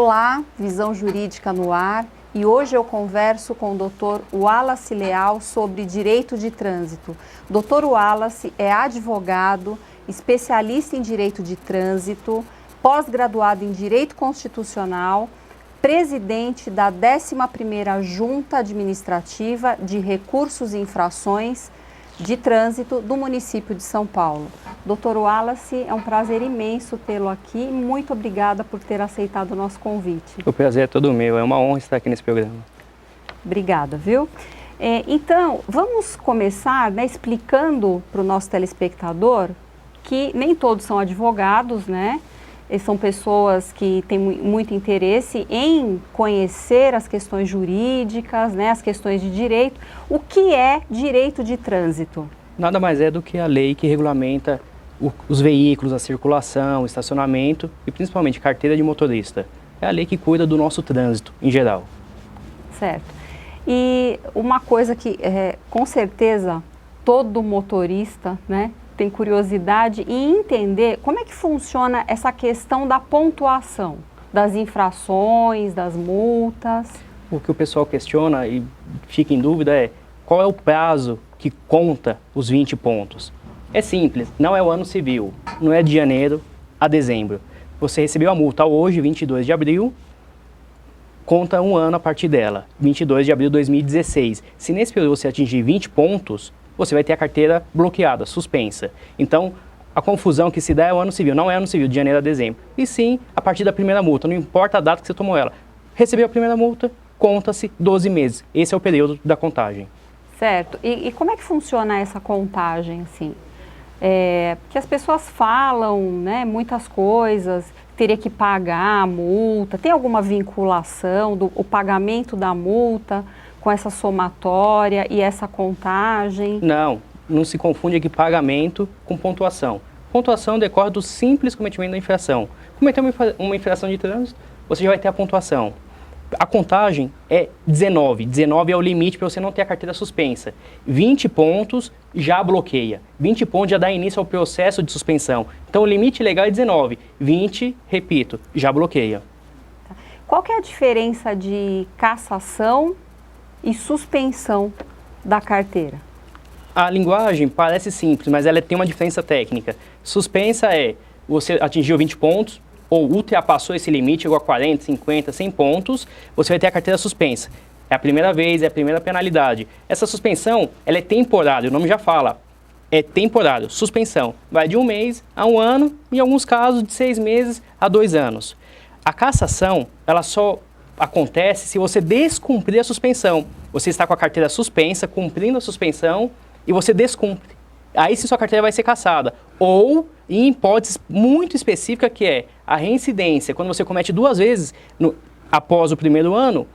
Olá, Visão Jurídica no ar, e hoje eu converso com o Dr. Wallace Leal sobre direito de trânsito. Dr. Wallace é advogado, especialista em direito de trânsito, pós-graduado em direito constitucional, presidente da 11ª Junta Administrativa de Recursos e Infrações de Trânsito do município de São Paulo. Dr. Wallace, é um prazer imenso tê-lo aqui. Muito obrigada por ter aceitado o nosso convite. O prazer é todo meu, é uma honra estar aqui nesse programa. Obrigada, viu? Então, vamos começar explicando para o nosso telespectador que nem todos são advogados, né? E são pessoas que têm muito interesse em conhecer as questões jurídicas, né, as questões de direito. O que é direito de trânsito? Nada mais é do que a lei que regulamenta os veículos, a circulação, o estacionamento e principalmente carteira de motorista. É a lei que cuida do nosso trânsito em geral. Certo. E uma coisa que com certeza todo motorista, né, tem curiosidade em entender como é que funciona essa questão da pontuação, das infrações, das multas. O que o pessoal questiona e fica em dúvida é qual é o prazo que conta os 20 pontos. É simples, não é o ano civil, não é de janeiro a dezembro. Você recebeu a multa hoje, 22 de abril, conta um ano a partir dela, 22 de abril de 2016. Se nesse período você atingir 20 pontos, você vai ter a carteira bloqueada, suspensa. Então, a confusão que se dá é o ano civil, não é ano civil, de janeiro a dezembro. E sim, a partir da primeira multa, não importa a data que você tomou ela. Recebeu a primeira multa, conta-se 12 meses. Esse é o período da contagem. Certo. E como é que funciona essa contagem, assim? Porque as pessoas falam, né, muitas coisas, teria que pagar a multa, tem alguma vinculação do pagamento da multa com essa somatória e essa contagem? Não se confunde aqui pagamento com pontuação. Pontuação decorre do simples cometimento da infração. Cometeu uma infração de trânsito, você já vai ter a pontuação. A contagem é 19. 19 é o limite para você não ter a carteira suspensa. 20 pontos já bloqueia. 20 pontos já dá início ao processo de suspensão. Então o limite legal é 19. 20, repito, já bloqueia. Qual que é a diferença de cassação e suspensão da carteira? A linguagem parece simples, mas ela tem uma diferença técnica. Suspensa é você atingiu 20 pontos, ou ultrapassou esse limite, chegou a 40, 50, 100 pontos, você vai ter a carteira suspensa. É a primeira vez, é a primeira penalidade. Essa suspensão, ela é temporária, o nome já fala. É temporário, suspensão. Vai de 1 mês a 1 ano, em alguns casos de 6 meses a 2 anos. A cassação, ela só acontece se você descumprir a suspensão. Você está com a carteira suspensa, cumprindo a suspensão, e você descumpre. Aí sim sua carteira vai ser cassada. Ou em hipóteses muito específicas, que é a reincidência, quando você comete 2 vezes após o primeiro ano,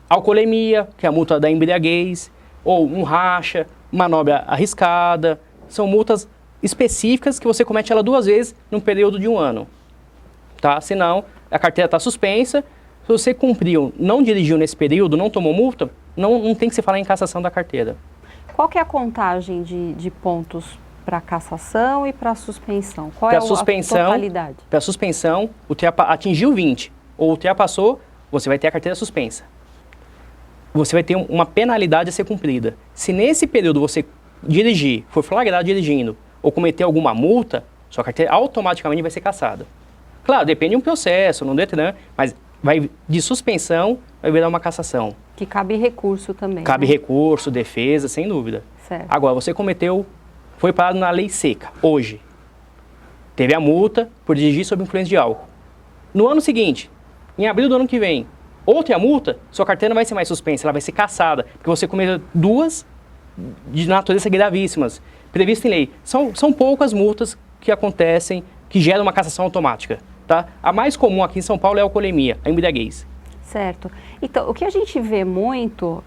alcoolemia, que é a multa da embriaguez, ou um racha, manobra arriscada. São multas específicas que você comete ela 2 vezes num período de 1 ano. Tá? Senão, a carteira está suspensa. Se você cumpriu, não dirigiu nesse período, não tomou multa, não tem que se falar em cassação da carteira. Qual que é a contagem de pontos para cassação e para suspensão? Qual é a totalidade? Para suspensão, atingiu 20 ou ultrapassou, você vai ter a carteira suspensa. Você vai ter uma penalidade a ser cumprida. Se nesse período você dirigir, for flagrado dirigindo ou cometer alguma multa, sua carteira automaticamente vai ser cassada. Claro, depende de um processo, no Detran, mas de suspensão vai virar uma cassação. Que cabe recurso também. Cabe recurso, defesa, sem dúvida. Certo. Agora, você foi parado na lei seca, hoje. Teve a multa por dirigir sob influência de álcool. No ano seguinte, em abril do ano que vem, outra multa, sua carteira não vai ser mais suspensa, ela vai ser cassada, porque você cometeu 2 de natureza gravíssimas, previstas em lei. São poucas multas que acontecem, que geram uma cassação automática. Tá? A mais comum aqui em São Paulo é a alcoolemia, a embriaguez. Certo. Então, o que a gente vê muito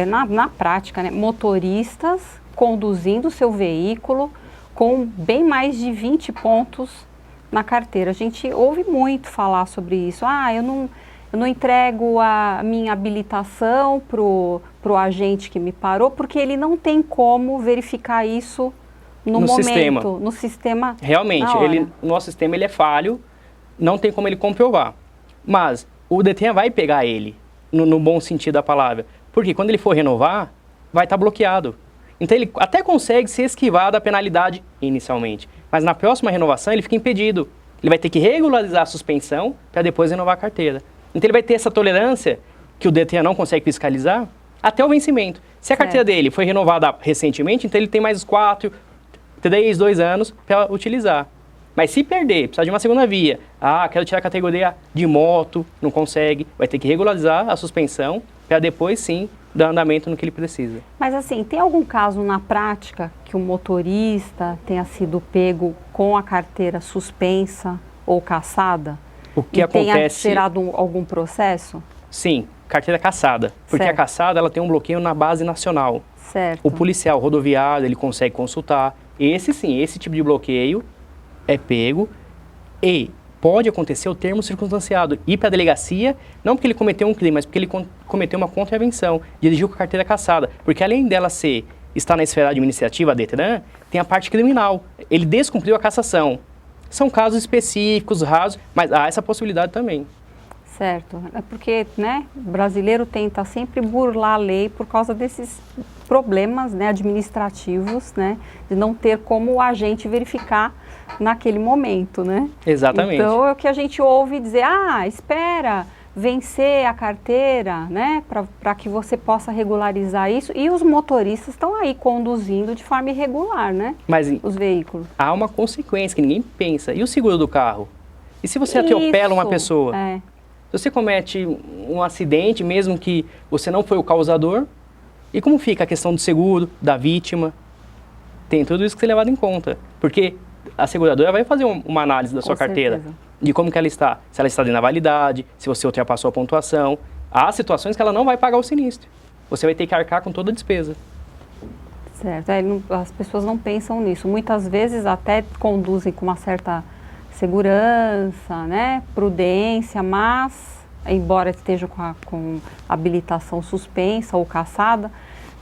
na prática, né, motoristas conduzindo o seu veículo com bem mais de 20 pontos na carteira. A gente ouve muito falar sobre isso. Eu não entrego a minha habilitação pro agente que me parou, porque ele não tem como verificar isso no momento, no sistema. Realmente, o nosso sistema ele é falho, não tem como ele comprovar. Mas o DETRAN vai pegar ele, no bom sentido da palavra. Porque quando ele for renovar, vai estar bloqueado. Então ele até consegue se esquivar da penalidade inicialmente. Mas na próxima renovação ele fica impedido. Ele vai ter que regularizar a suspensão para depois renovar a carteira. Então ele vai ter essa tolerância que o DETRAN não consegue fiscalizar até o vencimento. Se a carteira dele foi renovada recentemente, então ele tem mais 4, 3, 2 anos para utilizar. Mas se perder, precisar de uma segunda via, quero tirar a categoria de moto, não consegue, vai ter que regularizar a suspensão para depois sim dar andamento no que ele precisa. Mas assim, tem algum caso na prática que o motorista tenha sido pego com a carteira suspensa ou cassada? O que acontece... tenha gerado algum processo? Sim, carteira cassada. Porque a cassada ela tem um bloqueio na base nacional. Certo. O policial rodoviário, ele consegue consultar. Esse sim, esse tipo de bloqueio é pego e pode acontecer o termo circunstanciado. Ir para a delegacia, não porque ele cometeu um crime, mas porque ele cometeu uma contravenção, dirigiu com a carteira cassada. Porque além dela estar na esfera administrativa, a DETRAN, tem a parte criminal. Ele descumpriu a cassação. São casos específicos, rasos, mas há essa possibilidade também. Certo. É porque, né, o brasileiro tenta sempre burlar a lei por causa desses problemas, né, administrativos, né, de não ter como o agente verificar naquele momento, né? Exatamente. Então é o que a gente ouve dizer, espera vencer a carteira, né, para que você possa regularizar isso. E os motoristas estão aí conduzindo de forma irregular, né? Mas os veículos. Há uma consequência que ninguém pensa. E o seguro do carro? E se você atropela uma pessoa? Se você comete um acidente, mesmo que você não foi o causador, e como fica a questão do seguro, da vítima? Tem tudo isso que ser levado em conta. Porque a seguradora vai fazer uma análise da sua carteira, de como que ela está. Se ela está dentro da validade, se você ultrapassou a pontuação. Há situações que ela não vai pagar o sinistro. Você vai ter que arcar com toda a despesa. Certo. As pessoas não pensam nisso. Muitas vezes até conduzem com uma certa segurança, né, prudência, mas, embora estejam com habilitação suspensa ou cassada,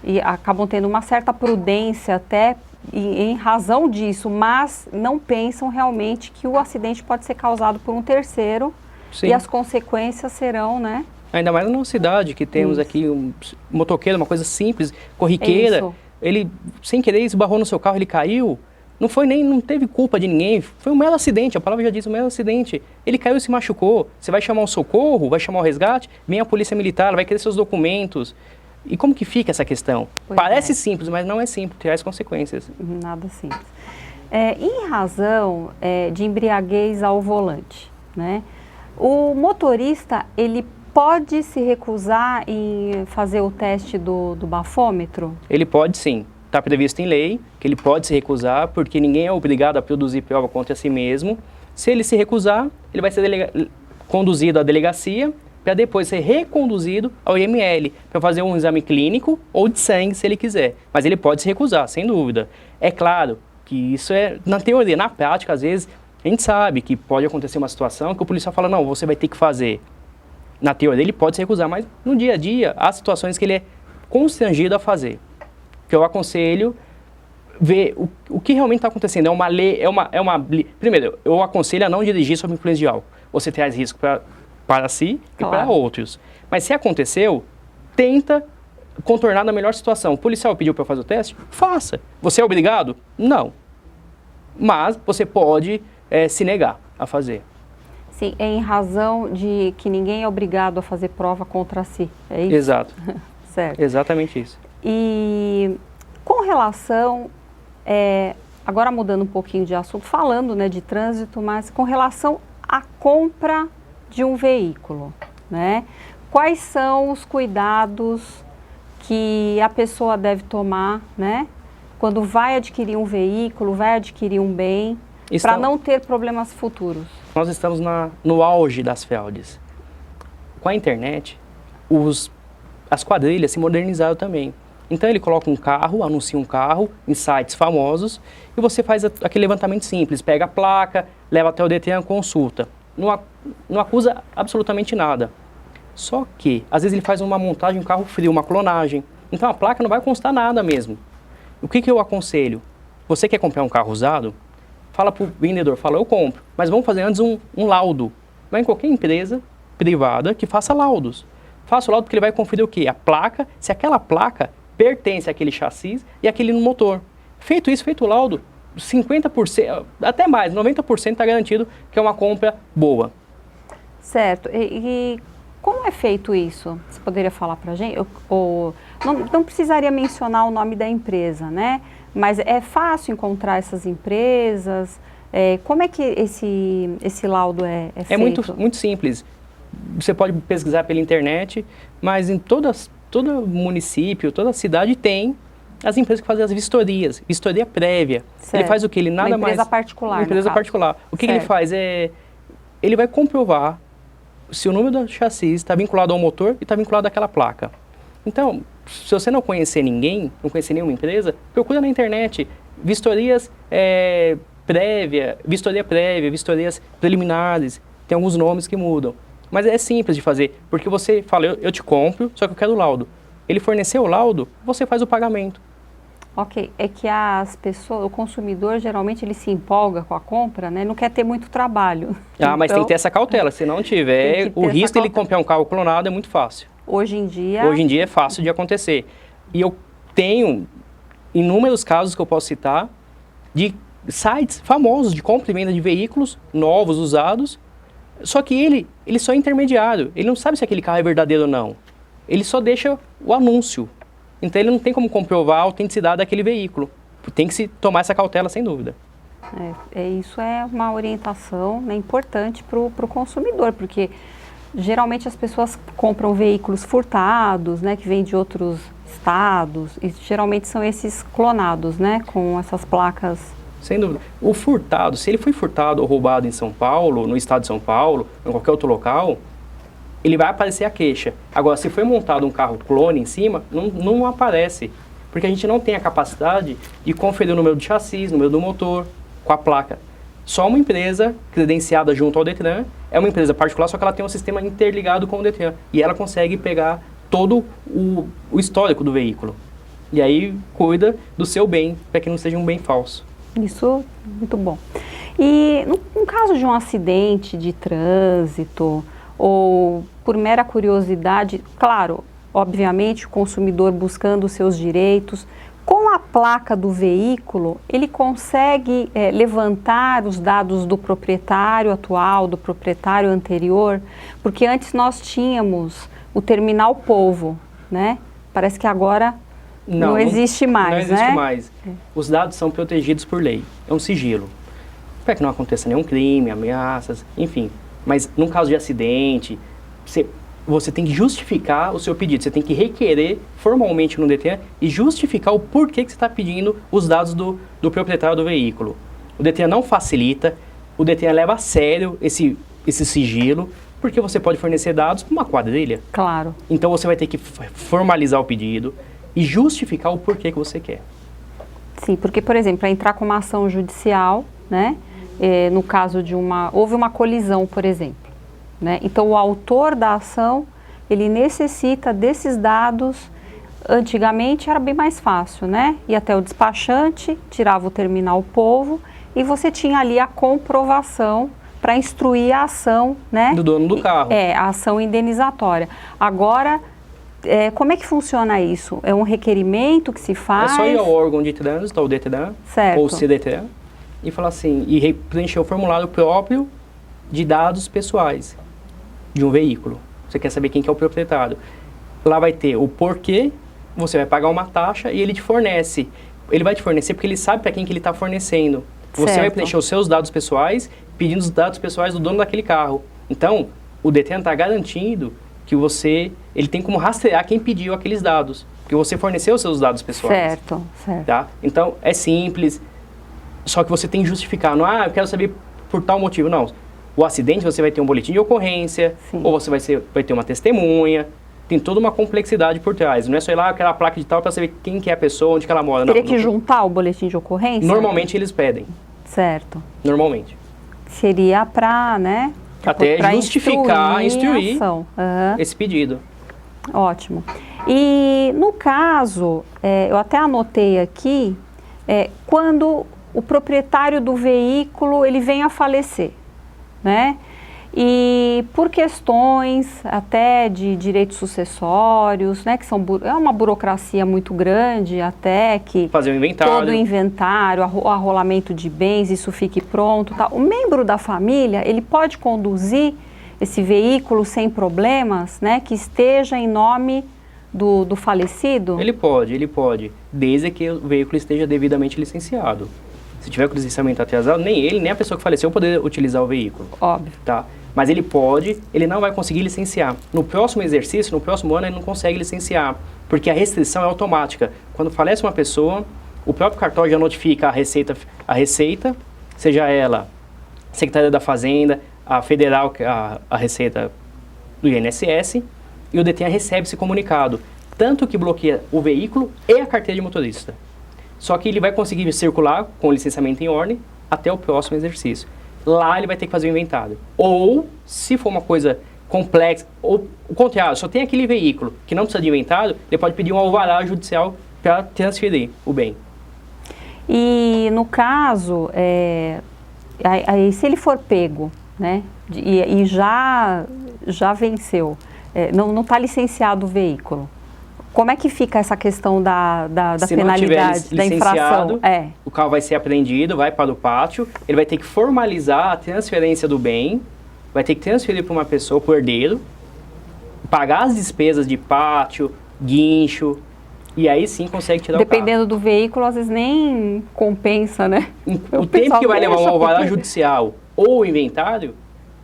e acabam tendo uma certa prudência até em razão disso, mas não pensam realmente que o acidente pode ser causado por um terceiro. Sim. E as consequências serão, né? Ainda mais na nossa cidade, que temos aqui um motoqueiro, uma coisa simples, corriqueira, ele sem querer esbarrou no seu carro, ele caiu. Não teve culpa de ninguém, foi um mero acidente, a palavra já diz, um mero acidente. Ele caiu e se machucou, você vai chamar um socorro, vai chamar o resgate, vem a polícia militar, vai querer seus documentos. E como que fica essa questão? Parece simples, mas não é simples, traz consequências. Nada simples. Em razão de embriaguez ao volante, né? O motorista, ele pode se recusar em fazer o teste do bafômetro? Ele pode sim. Está previsto em lei que ele pode se recusar, porque ninguém é obrigado a produzir prova contra si mesmo. Se ele se recusar, ele vai ser conduzido à delegacia para depois ser reconduzido ao IML para fazer um exame clínico ou de sangue, se ele quiser. Mas ele pode se recusar, sem dúvida. É claro que isso é na teoria. Na prática, às vezes, a gente sabe que pode acontecer uma situação que o policial fala, não, você vai ter que fazer. Na teoria, ele pode se recusar, mas no dia a dia, há situações que ele é constrangido a fazer. Que eu aconselho ver o que realmente está acontecendo. É uma lei, primeiro, eu aconselho a não dirigir sob influência de álcool. Você traz risco para si e para outros. Mas se aconteceu, tenta contornar na melhor situação. O policial pediu para eu fazer o teste? Faça. Você é obrigado? Não. Mas você pode se negar a fazer. Sim, em razão de que ninguém é obrigado a fazer prova contra si. É isso? Exato. Certo. Exatamente isso. E com relação, agora mudando um pouquinho de assunto, falando, né, de trânsito, mas com relação à compra de um veículo, né? Quais são os cuidados que a pessoa deve tomar, né, quando vai adquirir um veículo, vai adquirir um bem, para não ter problemas futuros? Nós estamos no auge das fraudes. Com a internet, as quadrilhas se modernizaram também. Então ele coloca um carro, anuncia um carro em sites famosos e você faz aquele levantamento simples, pega a placa, leva até o DETRAN, consulta. Não acusa absolutamente nada. Só que, às vezes ele faz uma montagem, um carro frio, uma clonagem. Então a placa não vai constar nada mesmo. O que eu aconselho? Você quer comprar um carro usado? Fala para o vendedor, fala, eu compro, mas vamos fazer antes um laudo. Vai em qualquer empresa, privada que faça laudos. Faça o laudo porque ele vai conferir o quê? A placa, se aquela placa pertence àquele chassi e àquele motor. Feito isso, feito o laudo, 50%, até mais, 90% está garantido que é uma compra boa. Certo. E como é feito isso? Você poderia falar para a gente? Não precisaria mencionar o nome da empresa, né? Mas é fácil encontrar essas empresas? Como é que esse laudo é feito? É muito simples. Você pode pesquisar pela internet, mas em todo município, toda cidade tem as empresas que fazem as vistorias, vistoria prévia. Certo. Ele faz o que? Ele nada mais... Uma empresa particular, Uma empresa particular. O que ele faz é... Ele vai comprovar se o número do chassi está vinculado ao motor e está vinculado àquela placa. Então, se você não conhecer ninguém, não conhecer nenhuma empresa, procura na internet vistorias vistoria prévia, vistorias preliminares, tem alguns nomes que mudam. Mas é simples de fazer, porque você fala, eu te compro, só que eu quero o laudo. Ele forneceu o laudo, você faz o pagamento. Ok, é que as pessoas, o consumidor geralmente ele se empolga com a compra, né? Não quer ter muito trabalho. Mas tem que ter essa cautela, se não tiver, o risco de ele comprar um carro clonado é muito fácil. Hoje em dia é fácil de acontecer. E eu tenho inúmeros casos que eu posso citar de sites famosos de compra e venda de veículos novos, usados, só que ele só é intermediário, ele não sabe se aquele carro é verdadeiro ou não. Ele só deixa o anúncio. Então ele não tem como comprovar a autenticidade daquele veículo. Tem que se tomar essa cautela, sem dúvida. Isso é uma orientação, né, importante para o consumidor, porque geralmente as pessoas compram veículos furtados, né, que vêm de outros estados, e geralmente são esses clonados, né, com essas placas. Sem dúvida. O furtado, se ele foi furtado ou roubado em São Paulo, no estado de São Paulo, em qualquer outro local, ele vai aparecer a queixa. Agora, se foi montado um carro clone em cima, não aparece. Porque a gente não tem a capacidade de conferir o número do chassi, o número do motor, com a placa. Só uma empresa credenciada junto ao Detran, é uma empresa particular, só que ela tem um sistema interligado com o Detran. E ela consegue pegar todo o histórico do veículo. E aí cuida do seu bem, para que não seja um bem falso. Isso, muito bom. E no caso de um acidente de trânsito, ou por mera curiosidade, claro, obviamente o consumidor buscando os seus direitos, com a placa do veículo, ele consegue levantar os dados do proprietário atual, do proprietário anterior, porque antes nós tínhamos o terminal polvo, né? Parece que agora não existe mais, né? Não existe mais. Os dados são protegidos por lei, é um sigilo, para que não aconteça nenhum crime, ameaças, enfim. Mas num caso de acidente, você tem que justificar o seu pedido, você tem que requerer formalmente no Detran e justificar o porquê que você está pedindo os dados do proprietário do veículo. O Detran não facilita, o Detran leva a sério esse sigilo, porque você pode fornecer dados para uma quadrilha. Claro. Então você vai ter que formalizar o pedido e justificar o porquê que você quer. Sim, porque, por exemplo, para entrar com uma ação judicial, né, no caso de houve uma colisão, por exemplo, né, então o autor da ação, ele necessita desses dados. Antigamente era bem mais fácil, né, ia até o despachante, tirava o terminal polvo e você tinha ali a comprovação para instruir a ação, né, do dono do carro. A ação indenizatória. Agora, como é que funciona isso? É um requerimento que se faz? É só ir ao órgão de trânsito, ao Detran, certo, ou o CDTran, e falar assim, e preencher o formulário próprio de dados pessoais de um veículo. Você quer saber quem que é o proprietário. Lá vai ter o porquê, você vai pagar uma taxa e ele te fornece. Ele vai te fornecer porque ele sabe para quem que ele está fornecendo. Você certo, vai preencher os seus dados pessoais, pedindo os dados pessoais do dono daquele carro. Então, o Detran está garantindo que ele tem como rastrear quem pediu aqueles dados, porque você forneceu os seus dados pessoais. Certo, certo. Tá? Então, é simples, só que você tem que justificar. Não, eu quero saber por tal motivo. Não. O acidente, você vai ter um boletim de ocorrência, sim, ou você vai ter uma testemunha. Tem toda uma complexidade por trás. Não é só ir lá, aquela placa de tal, para saber quem que é a pessoa, onde que ela mora. Teria que juntar o boletim de ocorrência? Normalmente eles pedem. Certo. Normalmente. Seria para, né? Até justificar, instruir esse pedido. Ótimo. E no caso, eu até anotei aqui, quando o proprietário do veículo ele vem a falecer, né? E por questões até de direitos sucessórios, né, que é uma burocracia muito grande até que fazer o inventário. Todo o inventário, o arrolamento de bens, isso fique pronto, tá? O membro da família, ele pode conduzir esse veículo sem problemas, né, que esteja em nome do falecido? Ele pode, desde que o veículo esteja devidamente licenciado. Se tiver com o licenciamento atrasado, nem ele, nem a pessoa que faleceu poder utilizar o veículo. Óbvio. Tá? Mas ele não vai conseguir licenciar. No próximo exercício, no próximo ano, ele não consegue licenciar, porque a restrição é automática. Quando falece uma pessoa, o próprio cartório já notifica a Receita, seja ela Secretaria da Fazenda, a Federal, a Receita do INSS, e o DETRAN recebe esse comunicado, tanto que bloqueia o veículo e a carteira de motorista. Só que ele vai conseguir circular com o licenciamento em ordem até o próximo exercício. Lá ele vai ter que fazer o inventário. Ou, se for uma coisa complexa, ou o contrário, só tem aquele veículo que não precisa de inventário, ele pode pedir um alvará judicial para transferir o bem. E no caso, se ele for pego, né, e já venceu, não está licenciado o veículo, como é que fica essa questão da penalidade, da infração? O carro vai ser apreendido, vai para o pátio, ele vai ter que formalizar a transferência do bem, vai ter que transferir para uma pessoa, para o herdeiro, pagar as despesas de pátio, guincho, e aí sim consegue tirar o carro. Dependendo do veículo, às vezes nem compensa, né? O tempo que vai levar um alvará judicial ou o inventário,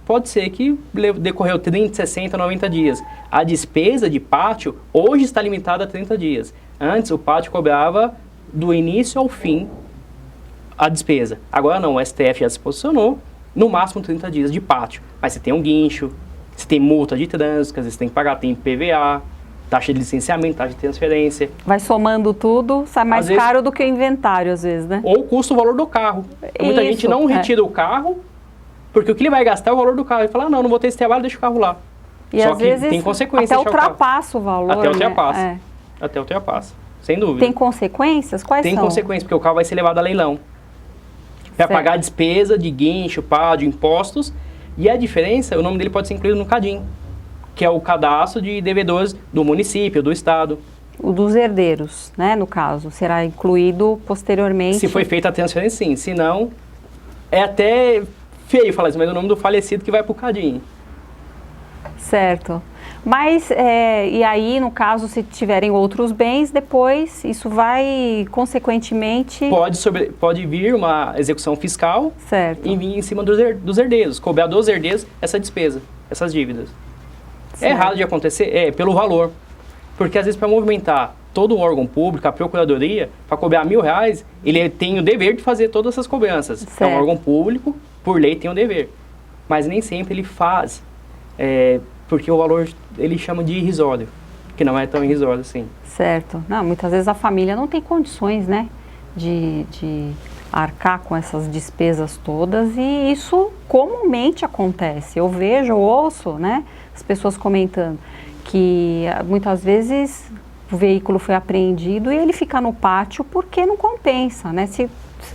pode ser que decorreu 30, 60, 90 dias. A despesa de pátio hoje está limitada a 30 dias. Antes o pátio cobrava do início ao fim a despesa. Agora não, o STF já se posicionou, no máximo 30 dias de pátio. Mas você tem um guincho, você tem multa de trânsito, às vezes você tem que pagar, tem PVA, taxa de licenciamento, taxa de transferência. Vai somando tudo, sai mais caro do que o inventário às vezes, né? Ou custa o valor do carro. Muita gente não retira o carro, porque o que ele vai gastar é o valor do carro. Ele fala, não vou ter esse trabalho, deixa o carro lá. E só às que vezes tem consequências. Até ultrapassa o valor, Até ultrapassa. Né? Até ultrapassa, sem dúvida. Tem consequências? Quais são? Tem consequências, porque o carro vai ser levado a leilão. Para pagar a despesa de guincho, de impostos. E a diferença, o nome dele pode ser incluído no CADIM, que é o cadastro de devedores do município, do estado. O dos herdeiros, né, no caso, será incluído posteriormente. Se foi feita a transferência, sim. Se não, é até feio falar isso, mas é o nome do falecido que vai para o CADIM. Certo. Mas, e aí, no caso, se tiverem outros bens, depois isso vai, consequentemente... Pode vir uma execução fiscal e vir em cima dos herdeiros, cobrar dos herdeiros essa despesa, essas dívidas. Certo. É raro de acontecer? Pelo valor. Porque, às vezes, para movimentar todo um órgão público, a procuradoria, para cobrar R$1.000, ele tem o dever de fazer todas essas cobranças. Certo. É um órgão público, por lei, tem o dever. Mas nem sempre ele faz, porque o valor ele chama de irrisório, que não é tão irrisório assim. Certo. Não, muitas vezes a família não tem condições, né, de arcar com essas despesas todas, e isso comumente acontece. Eu vejo, eu ouço, né, as pessoas comentando que muitas vezes o veículo foi apreendido e ele fica no pátio porque não compensa, né? Se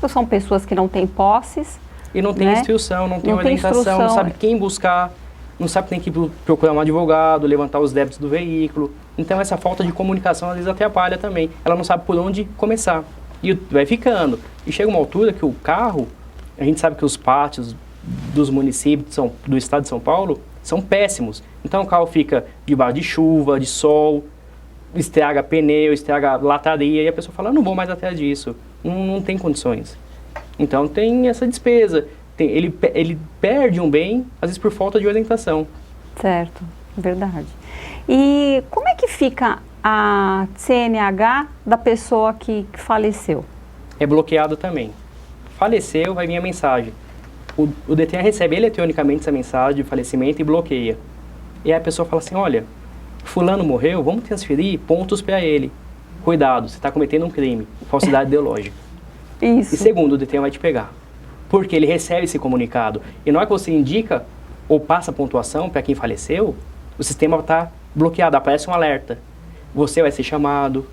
são pessoas que não têm posses... E não tem instrução, não tem orientação, não sabe quem buscar, não sabe que tem que procurar um advogado, levantar os débitos do veículo. Então essa falta de comunicação às vezes atrapalha também. Ela não sabe por onde começar. E vai ficando. E chega uma altura que o carro, a gente sabe que os pátios dos municípios do estado de São Paulo são péssimos. Então o carro fica debaixo de chuva, de sol, estraga pneu, estraga lataria, e a pessoa fala, não vou mais atrás disso, não tem condições. Então tem essa despesa, ele perde um bem, às vezes por falta de orientação. Certo, verdade. E como é que fica a CNH da pessoa que faleceu? É bloqueado também. Faleceu, vai vir a mensagem. O DETRAN recebe eletronicamente essa mensagem de falecimento e bloqueia. E aí a pessoa fala assim, olha, fulano morreu, vamos transferir pontos para ele. Cuidado, você está cometendo um crime, falsidade ideológica. Isso. E segundo, o DETRAN vai te pegar. Porque ele recebe esse comunicado. E na hora que você indica ou passa a pontuação para quem faleceu, o sistema está bloqueado, aparece um alerta. Você vai ser chamado.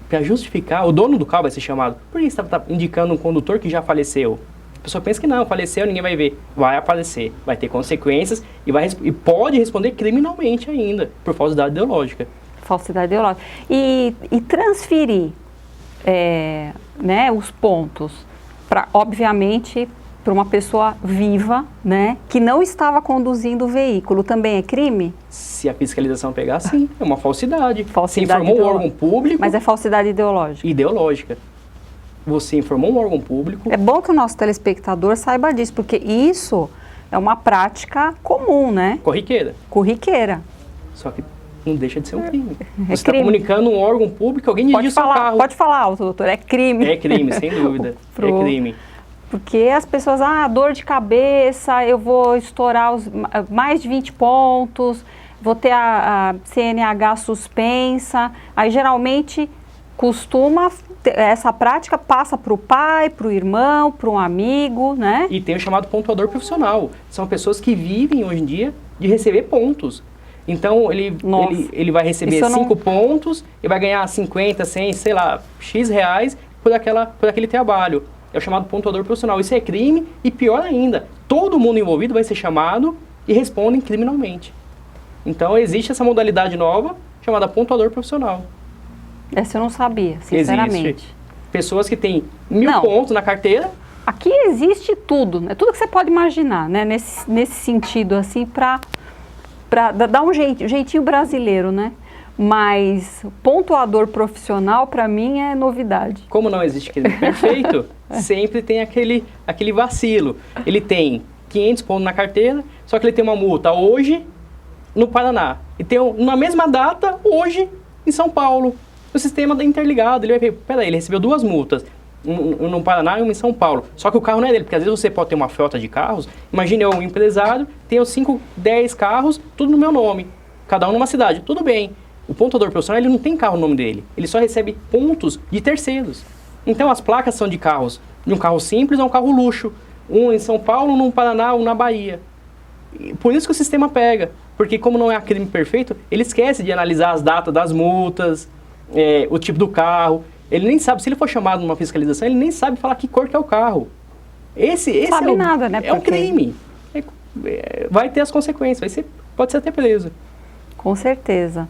Para justificar, o dono do carro vai ser chamado. Por que você está indicando um condutor que já faleceu? pessoa pensa que não, faleceu, ninguém vai ver. Vai aparecer, vai ter consequências e pode responder criminalmente ainda, por falsidade ideológica. Falsidade ideológica. E transferir né, os pontos, obviamente, para uma pessoa viva, né, que não estava conduzindo o veículo, também é crime? Se a fiscalização pegar, sim, é uma falsidade. Falsidade Você informou um órgão público... Mas é falsidade ideológica? Ideológica. Você informou um órgão público... É bom que o nosso telespectador saiba disso, porque isso é uma prática comum, né? Corriqueira. Corriqueira. Só que não deixa de ser um crime. Você É está crime. comunicando um órgão público, alguém dirigiu seu carro. Pode falar alto, doutor, é crime. É crime, sem dúvida. É crime. Porque as pessoas, dor de cabeça, eu vou estourar mais de 20 pontos, vou ter a CNH suspensa. Aí, geralmente, essa prática passa para o pai, para o irmão, para um amigo, né? E tem o chamado pontuador profissional. São pessoas que vivem, hoje em dia, de receber pontos. Então, ele vai receber 5 pontos e vai ganhar 50, 100, sei lá, X reais por aquele trabalho. É o chamado pontuador profissional. Isso é crime e, pior ainda, todo mundo envolvido vai ser chamado e respondem criminalmente. Então, existe essa modalidade nova chamada pontuador profissional. Essa eu não sabia, sinceramente. Existe. Pessoas que têm 1000 pontos na carteira. Aqui existe tudo, né? Tudo que você pode imaginar, né? Nesse sentido, assim, para dar um jeitinho brasileiro, né? Mas pontuador profissional, para mim, é novidade. Como não existe crime perfeito, sempre tem aquele vacilo. Ele tem 500 pontos na carteira, só que ele tem uma multa hoje no Paraná. E tem na mesma data, hoje, em São Paulo. O sistema interligado, ele vai ver, peraí, ele recebeu 2 multas, no Paraná e uma em São Paulo. Só que o carro não é dele, porque às vezes você pode ter uma frota de carros. Imagine eu, um empresário, tenho 5, 10 carros, tudo no meu nome, cada um numa cidade, tudo bem. O pontuador profissional, ele não tem carro no nome dele, ele só recebe pontos de terceiros. Então as placas são de carros, de um carro simples a um carro luxo, um em São Paulo, um no Paraná, um na Bahia. E por isso que o sistema pega, porque como não é crime perfeito, ele esquece de analisar as datas das multas, o tipo do carro. Ele nem sabe, se ele for chamado numa fiscalização, ele nem sabe falar que cor que é o carro. Esse sabe nada, né? É um crime. Vai ter as consequências, pode ser até preso. Com certeza.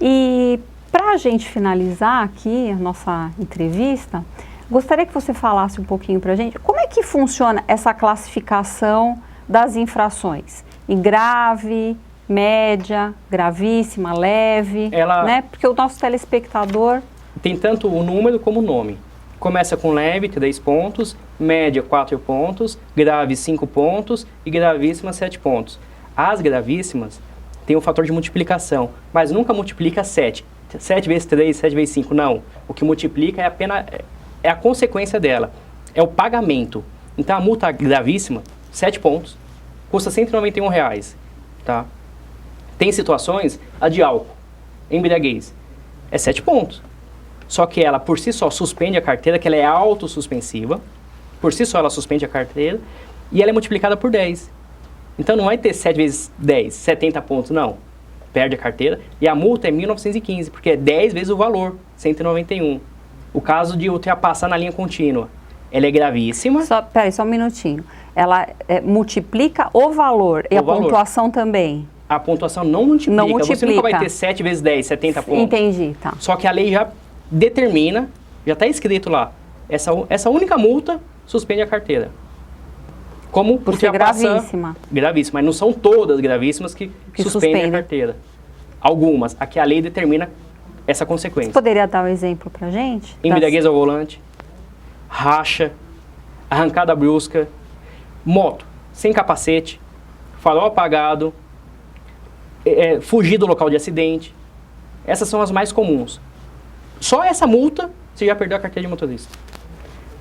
E para a gente finalizar aqui a nossa entrevista, gostaria que você falasse um pouquinho para a gente como é que funciona essa classificação das infrações em grave, média, gravíssima, leve, né? Porque o nosso telespectador... Tem tanto o número como o nome. Começa com leve, 3 pontos, média, 4 pontos, grave, 5 pontos e gravíssima, 7 pontos. As gravíssimas têm um fator de multiplicação, mas nunca multiplica 7. 7 vezes 3, 7 vezes 5, não. O que multiplica é a consequência dela, é o pagamento. Então a multa gravíssima, 7 pontos, custa R$191, tá? Tem situações, a de álcool, embriaguez, é 7 pontos. Só que ela, por si só, suspende a carteira, que ela é autossuspensiva. Por si só, ela suspende a carteira e ela é multiplicada por 10. Então, não vai ter 7 vezes 10, 70 pontos, não. Perde a carteira e a multa é 1.915, porque é 10 vezes o valor, 191. O caso de ultrapassar na linha contínua, ela é gravíssima. Peraí, só um minutinho. Ela multiplica o valor e a pontuação também? A pontuação não multiplica. Você nunca vai ter 7 vezes 10, 70 pontos. Entendi, tá. Só que a lei já determina, já está escrito lá, essa única multa suspende a carteira. Como por ser gravíssima. Gravíssima, mas não são todas gravíssimas que suspendem a carteira. Algumas. Aqui a lei determina essa consequência. Você poderia dar um exemplo pra gente? Embriaguez ao volante, racha, arrancada brusca, moto sem capacete, farol apagado, fugir do local de acidente. Essas são as mais comuns. Só essa multa, você já perdeu a carteira de motorista.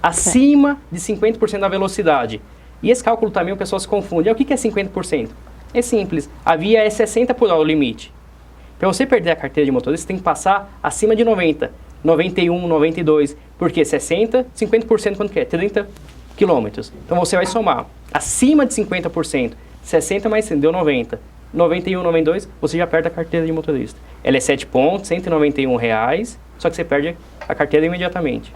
Acima de 50% da velocidade. E esse cálculo também o pessoal se confunde. O que é 50%? É simples. A via é 60 por hora o limite. Para você perder a carteira de motorista, você tem que passar acima de 90. 91, 92. Porque 60, 50% quanto que é? 30 quilômetros. Então você vai somar. Acima de 50%, 60 mais 100, deu 90. 91, 92, você já perde a carteira de motorista. Ela é 7 pontos, R$191, só que você perde a carteira imediatamente.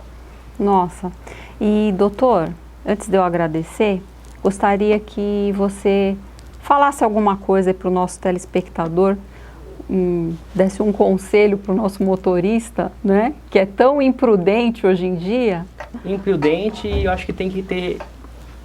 Nossa. E, doutor, antes de eu agradecer, gostaria que você falasse alguma coisa para o nosso telespectador, desse um conselho para o nosso motorista, né, que é tão imprudente hoje em dia. Imprudente, eu acho que tem que ter,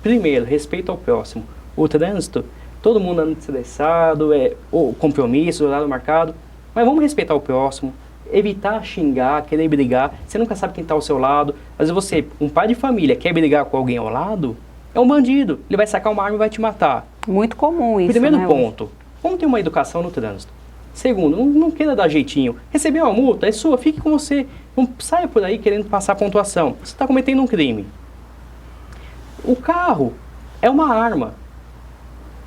primeiro, respeito ao próximo. O trânsito, todo mundo anda estressado, o compromisso, horário marcado, mas vamos respeitar o próximo, evitar xingar, querer brigar. Você nunca sabe quem está ao seu lado. Às vezes você, um pai de família, quer brigar com alguém ao lado, é um bandido. Ele vai sacar uma arma e vai te matar. Muito comum isso, Primeiro né, ponto, vamos ter uma educação no trânsito. Segundo, não queira dar jeitinho. Receber uma multa é sua, fique com você. Não saia por aí querendo passar pontuação. Você está cometendo um crime. O carro é uma arma.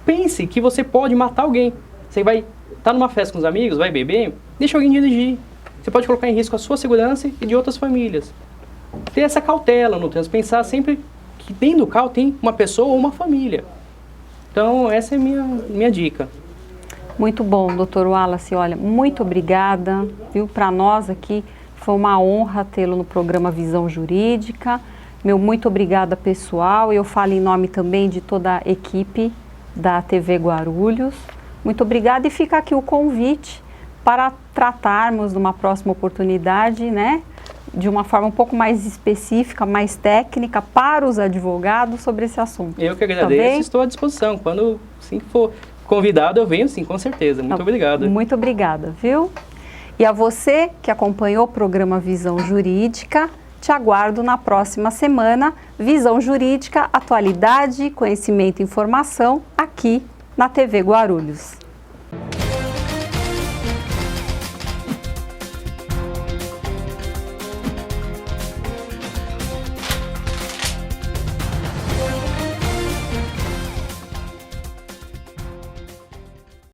Pense que você pode matar alguém. Você vai estar numa festa com os amigos, vai beber, deixa alguém dirigir. Você pode colocar em risco a sua segurança e de outras famílias. Ter essa cautela no trânsito, pensar sempre que dentro do carro tem uma pessoa ou uma família. Então, essa é a minha dica. Muito bom, doutor Wallace. Olha, muito obrigada, viu? Para nós aqui foi uma honra tê-lo no programa Visão Jurídica. Meu muito obrigada, pessoal. Eu falo em nome também de toda a equipe da TV Guarulhos. Muito obrigada e fica aqui o convite para tratarmos numa próxima oportunidade, né, de uma forma um pouco mais específica, mais técnica para os advogados sobre esse assunto. Eu que agradeço, estou à disposição. Quando sim for convidado, eu venho sim, com certeza. Muito obrigado. Muito obrigada, viu? E a você que acompanhou o programa Visão Jurídica, te aguardo na próxima semana. Visão Jurídica, atualidade, conhecimento e informação aqui na TV Guarulhos.